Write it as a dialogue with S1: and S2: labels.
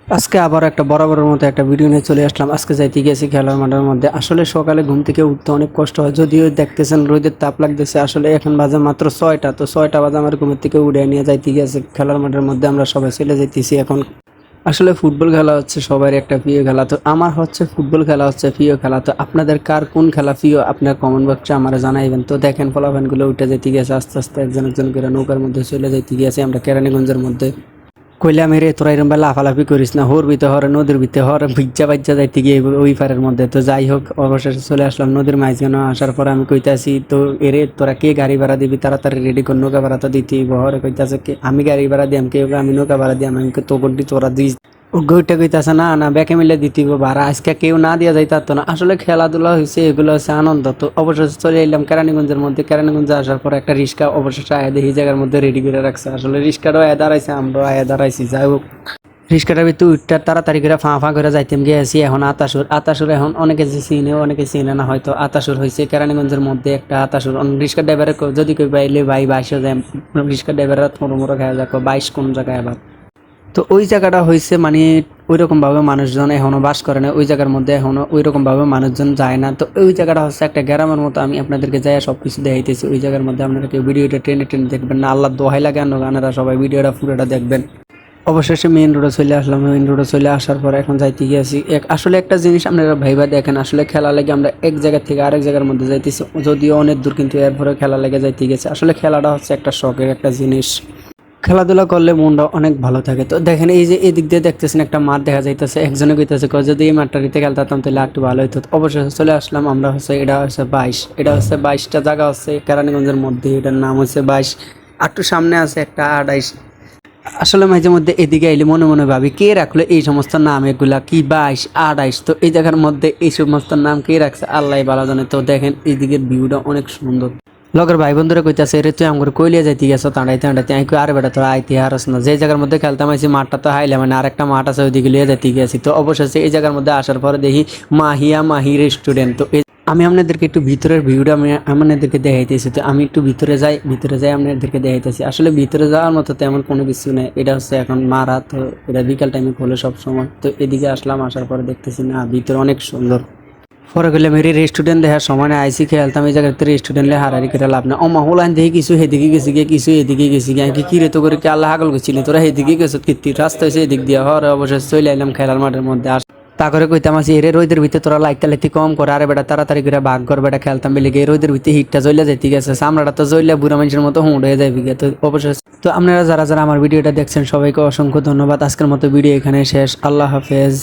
S1: আজকে আবার একটা বরাবরের মতো একটা ভিডিও নিয়ে চলে আসলাম। আজকে যাইতে গেছি খেলার মাঠের মধ্যে। আসলে সকালে ঘুম থেকে উঠতে অনেক কষ্ট হয়, যদিও দেখতেছেন রোদের তাপ লাগতেছে। আসলে এখন বাজে মাত্র 6টা, তো 6টা বাজে আমার ঘুমের থেকে উঠে নিয়ে যাইতে গেছে খেলার মাঠের মধ্যে। আমরা সবাই চলে যাইতেছি এখন। আসলে ফুটবল খেলা হচ্ছে সবার একটা প্রিয় খেলা, তো আমার হচ্ছে ফুটবল খেলা হচ্ছে প্রিয় খেলা। তো আপনাদের কার কোন খেলা প্রিয় আপনার কমেন্ট বক্সে আমার জানাইবেন। তো দেখেন ফলাফানগুলো উঠে যেতে গেছে আস্তে আস্তে, একজন একজন করে নৌকার মধ্যে চলে যাইতে গিয়েছে আমরা কেরানীগঞ্জের মধ্যে। কইলাম রে তোরা এরম বেলা লাফালাফি করিস না, হোর ভিতরে হরে নদীর ভিতরে হরে ভিজ্জা বাজ্জা যাইতে গিয়ে ওই পারের মধ্যে। তো যাই হোক, অবশেষে চলে আসলাম নদীর মাঝখানে। আসার পর আমি কইতাছি, তো এরে তোরা কে গাড়ি ভাড়া দিবি, তাড়াতাড়ি রেডি কর, নৌকা ভাড়া তো দিতেই হরে। কইতাছে কে আমি গাড়ি ভাড়া দিয়াম, কে আমি নৌকা ভাড়া দিয়াম। আমি তো গড্ডি তোরা দিস। ও গইটা কইতাছে না না ব্যাকে মিলে দিতেইব ভাড়া, আজকে কেউ না দিয়া যাইতে পারতো না। আসলে খেলাধুলা হয়েছে, এগুলো হচ্ছে আনন্দ। তো অবশেষে চলে এলাম কেরানীগঞ্জের মধ্যে। কেরানীগঞ্জে আসার পর একটা রিক্সা অবশেষে আয়া দেখি জায়গার মধ্যে রেডি করে রাখছে। আসলে রিক্সাটাও আয়া দাঁড়াইছে, আমরাও আয়া দাঁড়াইছি। যাই হোক, রিক্সাটার ভিতরে উঠতে তাড়াতাড়ি করে ফাঁ করে যাইতেম গিয়েছি এখন আতাসুর। আতাসুর এখন অনেকে যে চিনে অনেকে চিনে না হয়তো। আতাসুর হয়েছে কেরানীগঞ্জের মধ্যে একটা আতাসুর। রিক্সা ড্রাইভারে যদি কই পাইলে ভাই 22 যায়, রিক্সা ড্রাইভাররা মোড়ো খাওয়া যাক 22 কোন জায়গায় আবার। তো ওই জায়গাটা হয়েছে মানে ওই রকম ভাবে মানুষজন এখনো বাস করে না, ওই জায়গার মধ্যে এখনো ওই রকম ভাবে মানুষজন যায় না। তো ওই জায়গাটা হচ্ছে একটা গ্রামের মতো। আমি আপনাদেরকে যাই সবকিছু দেখাইতেছি। ওই জায়গার মধ্যে আপনারা কেউ ভিডিওটা টেনে টেনে দেখবেন না, আল্লাহ দোহাই লাগে গানেরা সবাই ভিডিওটা পুরোটা দেখবেন। অবশেষে মেইন রোডে চলে আসলাম। মেইন রোডে চলে আসার পর এখন যাইতে গিয়েছি আসলে একটা জিনিস আপনারা ভাইবা দেখেন, আসলে খেলা লেগে আমরা এক জায়গা থেকে আরেক জায়গার মধ্যে যাইতেছি, যদিও অনেক দূর, কিন্তু এরপরে খেলা লেগে যাইতে গেছে। আসলে খেলাটা হচ্ছে একটা শখের একটা জিনিস। খেলাধুলা করলে মনটা অনেক ভালো থাকে। তো দেখেন এই যে এদিক দিয়ে দেখতেছেন একটা মাঠ দেখা যাইতেছে। একজনে কইতেছে যদি এই মাঠটাতে খেলতাম তাহলে একটু ভালো হতো। অবশেষে চলে আসলাম আমরা হচ্ছে, এটা হচ্ছে 22, এটা হচ্ছে 22টা জায়গা হচ্ছে কেরানীগঞ্জের মধ্যে। এটার নাম হচ্ছে 22। একটু সামনে আছে একটা 28। আসলে মাঝে মধ্যে এদিকে আইলে মনে মনে ভাবি কে রাখলো এই সমস্ত নাম, এগুলা কি 22 28। তো এই জায়গার মধ্যে এই সমস্ত নাম কে রাখছে আল্লাহ ভালো জানে। তো দেখেন এইদিকের ভিউটা অনেক সুন্দর। লগের ভাই বন্ধুরা কইতাছে রে তুই আমার কইলিয়া যাইতে গেছো তাড়াইতে তাড়াইতে। আমি কই আরে বেটা তোরা আইতে হারস না, যে জায়গার মধ্যে খেলতাম আইছি মাঠটা তো হাইলে মানে আরেকটা মাঠ আছে ওইদিকে লিয়ে যাইতে গেছি। তো অবশেষে এই জায়গার মধ্যে আসার পরে দেখি মাহি রেস্টুরেন্ট। তো আমি আপনাদেরকে একটু ভিতরের ভিউটা আমি আপনাদেরকে দেখাইতেছি। তো আমি একটু ভিতরে যাই আপনাদেরকে দেখাইতেছি। আসলে ভিতরে যাওয়ার মতো তেমন কোনো কিছু নেই। এটা হচ্ছে এখন মারা, তো এটা বিকাল টাইমে খোলে সব সময়। তো এদিকে আসলাম, আসার পরে দেখতেছি না ভিতরে অনেক সুন্দর। পরে গেলে মেরি রেস্টুরেন্ট দেখার সময় না আইসি খেলতাম এই জায়গাতে রেস্টুরেন্টে হারারি করে লাভ না। ও মাহুলান দেখি কিছু হেদিকে গেছি গিয়ে, কিছু এদিকে গেছি গিয়ে। কি রে তো করে কি আল্লাহ হাগল গেছিলি তোরা হেদিকে গেছো কীর্তি রাস্তা হয়েছে এদিক দিয়ে হরে। অবশেষে চলে আইলাম খেলার মাঠের মধ্যে। তা করে কইতাম আছি এরে রোদের ভিতরে তোরা লাইতে লাইতে কম করে, আরে বেটা তাড়াতাড়ি করে ভাগ কর বেটা, খেলতাম বেলে গিয়ে রোদের ভিতরে হিটটা জ্বলে যাইতে গেছে, চামড়াটা তো জ্বলে বুড়া মানুষের মতো হুঁড় হয়ে যাবে গিয়ে। তো অবশেষে তো আপনারা যারা যারা আমার ভিডিওটা দেখছেন সবাইকে অসংখ্য ধন্যবাদ। আজকের মতো ভিডিও এখানে শেষ। আল্লাহ হাফেজ।